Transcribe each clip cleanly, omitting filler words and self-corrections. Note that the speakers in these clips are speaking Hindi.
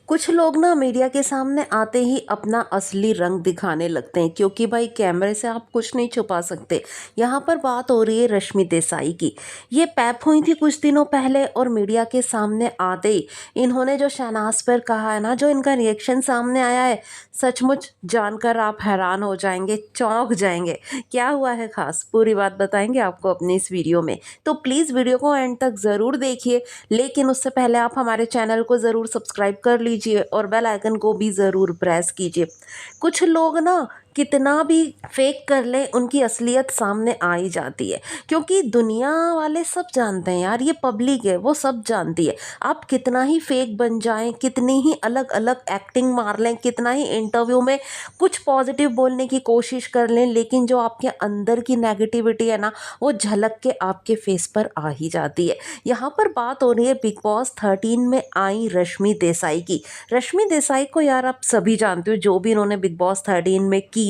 कुछ लोग ना मीडिया के सामने आते ही अपना असली रंग दिखाने लगते हैं क्योंकि भाई कैमरे से आप कुछ नहीं छुपा सकते। यहाँ पर बात हो रही है रश्मि देसाई की। ये पैप हुई थी कुछ दिनों पहले और मीडिया के सामने आते ही इन्होंने जो शहनाज पर कहा है ना, जो इनका रिएक्शन सामने आया है, सचमुच जानकर आप हैरान हो जाएंगे, चौंक जाएंगे। क्या हुआ है खास, पूरी बात बताएंगे आपको अपनी इस वीडियो में, तो प्लीज़ वीडियो को एंड तक ज़रूर देखिए। लेकिन उससे पहले आप हमारे चैनल को ज़रूर सब्सक्राइब कर लीजिए और बेल आइकन को भी ज़रूर प्रेस कीजिए। कुछ लोग ना कितना भी फेक कर ले, उनकी असलियत सामने आ ही जाती है क्योंकि दुनिया वाले सब जानते हैं यार, ये पब्लिक है, वो सब जानती है। आप कितना ही फेक बन जाएं, कितनी ही अलग अलग एक्टिंग मार लें, कितना ही इंटरव्यू में कुछ पॉजिटिव बोलने की कोशिश कर लें, लेकिन जो आपके अंदर की नेगेटिविटी है ना, वो झलक के आपके फेस पर आ ही जाती है। यहाँ पर बात हो रही है बिग बॉस 13 में आई रश्मि देसाई की। रश्मि देसाई को यार आप सभी जानते हो, जो भी इन्होंने बिग बॉस 13 में किया,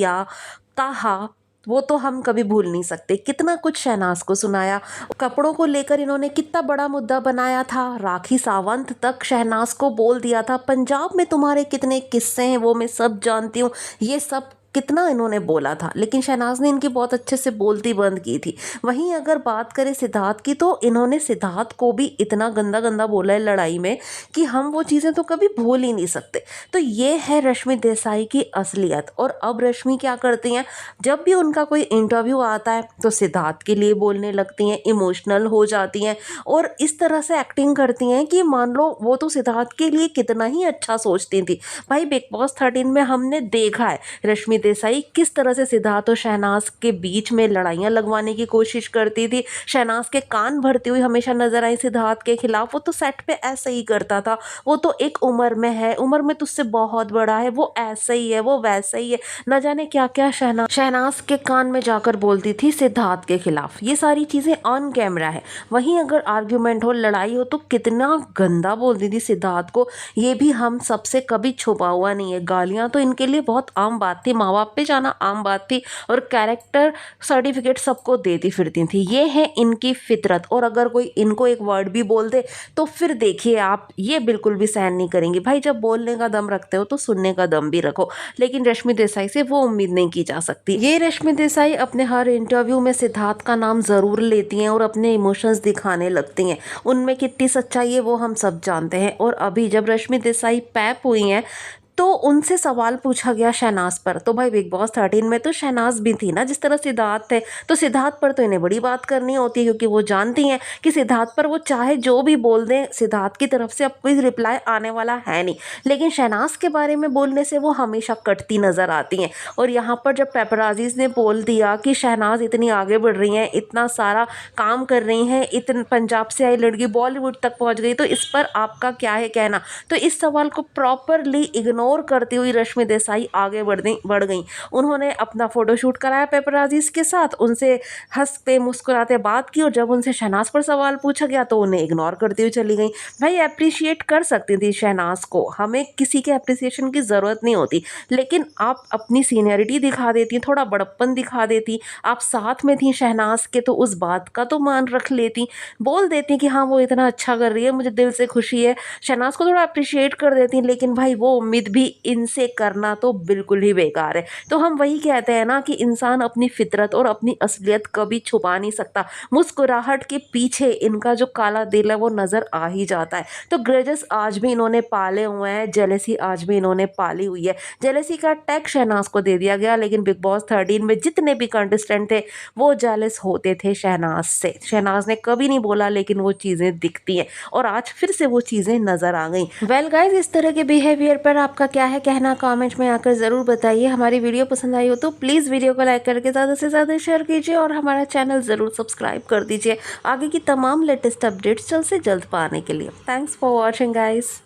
कहा, वो तो हम कभी भूल नहीं सकते। कितना कुछ शहनाज को सुनाया, कपड़ों को लेकर इन्होंने कितना बड़ा मुद्दा बनाया था। राखी सावंत तक शहनाज को बोल दिया था, पंजाब में तुम्हारे कितने किस्से हैं वो मैं सब जानती हूँ, ये सब कितना इन्होंने बोला था, लेकिन शहनाज ने इनकी बहुत अच्छे से बोलती बंद की थी। वहीं अगर बात करें सिद्धार्थ की, तो इन्होंने सिद्धार्थ को भी इतना गंदा गंदा बोला है लड़ाई में कि हम वो चीज़ें तो कभी भूल ही नहीं सकते। तो ये है रश्मि देसाई की असलियत। और अब रश्मि क्या करती हैं, जब भी उनका कोई इंटरव्यू आता है तो सिद्धार्थ के लिए बोलने लगती हैं, इमोशनल हो जाती हैं और इस तरह से एक्टिंग करती हैं कि मान लो वो तो सिद्धार्थ के लिए कितना ही अच्छा सोचती थी। भाई बिग बॉस 13 में हमने देखा है रश्मि देसाई किस तरह से सिद्धार्थ और शहनाज के बीच में लड़ाइयाँ लगवाने की कोशिश करती थी। शहनाज के कान भरती हुई हमेशा नजर आई सिद्धार्थ के खिलाफ। वो तो सेट पे ऐसे ही करता था, वो तो एक उम्र में है, उम्र में तुझसे बहुत बड़ा है, वो ऐसे ही है, वो वैसे ही है, न जाने क्या क्या शहनाज के कान में जाकर बोलती थी सिद्धार्थ के खिलाफ। ये सारी चीजें ऑन कैमरा है। वहीं अगर आर्ग्यूमेंट हो, लड़ाई हो, तो कितना गंदा बोलती थी सिद्धार्थ को, ये भी हम सबसे कभी छुपा हुआ नहीं है। गालियां तो इनके लिए बहुत आम बात थी, माँ बाप पे जाना आम बात थी और कैरेक्टर सर्टिफिकेट सबको देती फिरती थी। ये है इनकी फितरत। और अगर कोई इनको एक वर्ड भी बोल दे तो फिर देखिए आप, ये बिल्कुल भी सहन नहीं करेंगी। भाई जब बोलने का दम रखते हो तो सुनने का दम भी रखो, लेकिन रश्मि देसाई से वो उम्मीद नहीं की जा सकती। ये रश्मि देसाई अपने हर इंटरव्यू में सिद्धार्थ का नाम जरूर लेती हैं और अपने इमोशंस दिखाने लगती हैं। उनमें कितनी सच्चाई है वो हम सब जानते हैं। और अभी जब रश्मि देसाई पैप हुई हैं तो उनसे सवाल पूछा गया शहनाज पर। तो भाई बिग बॉस 13 में तो शहनाज भी थी ना, जिस तरह सिद्धार्थ थे, तो सिद्धार्थ पर तो इन्हें बड़ी बात करनी होती है क्योंकि वो जानती हैं कि सिद्धार्थ पर वो चाहे जो भी बोल दें, सिद्धार्थ की तरफ से अब कोई रिप्लाई आने वाला है नहीं। लेकिन शहनाज के बारे में बोलने से वो हमेशा कटती नजर आती हैं। और यहाँ पर जब पेपराजीज ने बोल दिया कि शहनाज इतनी आगे बढ़ रही हैं, इतना सारा काम कर रही हैं, इतने पंजाब से आई लड़की बॉलीवुड तक पहुँच गई, तो इस पर आपका क्या है कहना। तो इस सवाल को प्रॉपरली इग्नोर करती हुई रश्मि देसाई आगे बढ़ गई। उन्होंने अपना फोटोशूट कराया पेपराजीज के साथ, उनसे हंसते मुस्कुराते बात की और जब उनसे शहनाज पर सवाल पूछा गया तो उन्हें इग्नोर करती हुई चली गई। भाई अप्रिशिएट कर सकती थी शहनाज को, हमें किसी के अप्रिसिएशन की ज़रूरत नहीं होती, लेकिन आप अपनी सीनियरिटी दिखा देती, थोड़ा बड़प्पन दिखा देती, आप साथ में थी शहनाज के, तो उस बात का तो मान रख लेती, बोल देती कि हाँ वो इतना अच्छा कर रही है, मुझे दिल से खुशी है, शहनाज को थोड़ा अप्रिशिएट कर देती। लेकिन भाई वो उम्मीद भी इनसे करना तो बिल्कुल ही बेकार है। तो हम वही कहते हैं ना कि इंसान अपनी फितरत और अपनी असलियत कभी छुपा नहीं सकता। मुस्कुराहट के पीछे इनका जो काला दिल है वो नजर आ ही जाता है। तो ग्रजेस आज भी इन्होंने पाले हुए हैं, जेलेसी आज भी इन्होंने पाली हुई है। जेलेसी का टैग शहनाज को दे दिया गया, लेकिन बिग बॉस 13 में जितने भी कंटेस्टेंट थे वो जेलस होते थे शहनाज से। शहनाज ने कभी नहीं बोला, लेकिन वो चीजें दिखती हैं और आज फिर से वो चीजें नजर आ गई। वेल गाइज, इस तरह के बिहेवियर पर आपका क्या है कहना, कमेंट में आकर ज़रूर बताइए। हमारी वीडियो पसंद आई हो तो प्लीज़ वीडियो को लाइक करके ज़्यादा से ज़्यादा शेयर कीजिए और हमारा चैनल ज़रूर सब्सक्राइब कर दीजिए आगे की तमाम लेटेस्ट अपडेट्स जल्द से जल्द पाने के लिए। Thanks for watching guys.